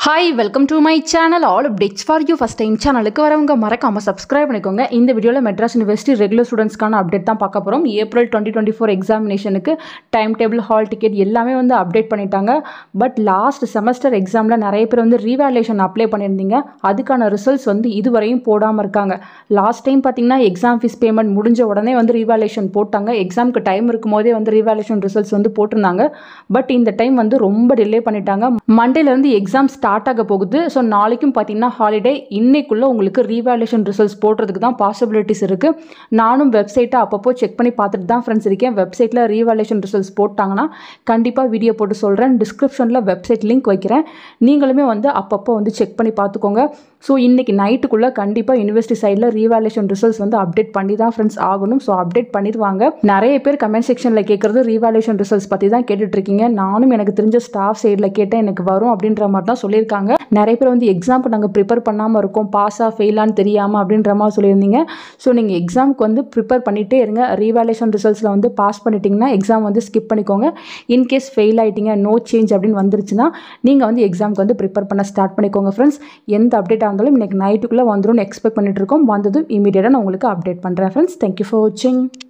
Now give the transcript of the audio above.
Hi, welcome to my channel. All updates for you. First time channel க்கு வரவங்க மறக்காம subscribe பண்ணிக்கோங்க. இந்த வீடியோல மெட்ராஸ் யுனிவர்சிட்டி ரெகுலர் ஸ்டூடண்ட்ஸ்க்கான அப்டேட் தான் பார்க்க போறோம். ஏப்ரல் 2024 எக்ஸாமினேஷனுக்கு டைம் டேபிள், ஹால் டிக்கெட் எல்லாமே வந்து அப்டேட் பண்ணிட்டாங்க. பட் லாஸ்ட் செமஸ்டர் எக்ஸாம்ல நிறைய பேர் வந்து ரீவேல்யூஷன் அப்ளை பண்ணியிருந்தீங்க. அதுக்கான ரிசல்ட்ஸ் வந்து இதுவரையும் போடாம இருக்காங்க. லாஸ்ட் டைம் பார்த்தீங்கன்னா எக்ஸாம் ஃபீஸ் பேமெண்ட் முடிஞ்ச உடனே வந்து ரீவேல்யூஷன் போட்டாங்க. எக்ஸாமுக்கு டைம் இருக்கும்போதே வந்து ரீவேல்யூஷன் ரிசல்ட்ஸ் வந்து போட்டிருந்தாங்க. பட் இந்த டைம் வந்து ரொம்ப டிலே பண்ணிட்டாங்க. மண்டேல இருந்து எக்ஸாம் ஸ்டார்ட் ஆக போகுது. ஸோ நாளைக்கும் பார்த்தீங்கன்னா ஹாலிடே. இன்னைக்குள்ள உங்களுக்கு ரீவேல்யூஷன் ரிசல்ட்ஸ் போடுறதுக்கு தான் பாசிபிலிட்டிஸ் இருக்கு. நானும் வெப்சைட்டை அப்பப்போ செக் பண்ணி பார்த்துட்டு தான் ஃப்ரெண்ட்ஸ் இருக்கேன். வெப்சைட்டில் ரீவேல்யூஷன் ரிசல்ட்ஸ் போட்டாங்கன்னா கண்டிப்பாக வீடியோ போட்டு சொல்கிறேன். டிஸ்கிரிப்ஷனில் வெப்சைட் லிங்க் வைக்கிறேன். நீங்களுமே வந்து அப்பப்போ வந்து செக் பண்ணி பார்த்துக்கோங்க. ஸோ இன்றைக்கி நைட்டுக்குள்ளே கண்டிப்பாக யூனிவர்சிட்டி சைடில் ரீவேல்யூஷன் ரிசல்ட்ஸ் வந்து அப்டேட் பண்ணி தான் ஃப்ரெண்ட்ஸ் ஆகணும். ஸோ அப்டேட் பண்ணிடுவாங்க. நிறைய பேர் கமெண்ட் செக்ஷனில் கேட்குறது ரீவேல்யூஷன் ரிசல்ட்ஸ் பற்றி தான் கேட்டுட்ருக்கீங்க. நானும் எனக்கு தெரிஞ்ச ஸ்டாஃப் சைடில் கேட்டேன், எனக்கு வரும் அப்படின்ற மாதிரி தான் சொல்லியிருக்காங்க. நிறைய பேர் வந்து எக்ஸாமுக்கு நாங்கள் ப்ரிப்பேர் பண்ணாமல் இருக்கோம், பாஸாக ஃபெயிலான்னு தெரியாமல் அப்படின்ற மாதிரி சொல்லியிருந்தீங்க. ஸோ நீங்கள் எக்ஸாமுக்கு வந்து ப்ரிப்பேர் பண்ணிகிட்டே இருங்க. ரீவேல்யூஷன் ரிசல்ட்ஸில் வந்து பாஸ் பண்ணிட்டீங்கன்னா எக்ஸாம் வந்து ஸ்கிப் பண்ணிக்கோங்க. இன்கேஸ் ஃபெயில் ஆகிட்டீங்க, நோ சேஞ்ச் அப்படின்னு வந்துருச்சுன்னா நீங்கள் வந்து எக்ஸாமுக்கு வந்து ப்ரிப்பேர் பண்ண ஸ்டார்ட் பண்ணிக்கோங்க ஃப்ரெண்ட்ஸ். எந்த அப்டேட் இருந்தாலும் இன்றைக்கி நைட்டுக்குள்ளே வந்துடும் எக்ஸ்பெக்ட் பண்ணிட்டு இருக்கோம். வந்ததும் இமீடியட்டாக நான் உங்களுக்கு அப்டேட் பண்ணுறேன் ஃப்ரெண்ட்ஸ். தேங்க்யூ ஃபார் வாட்சிங்.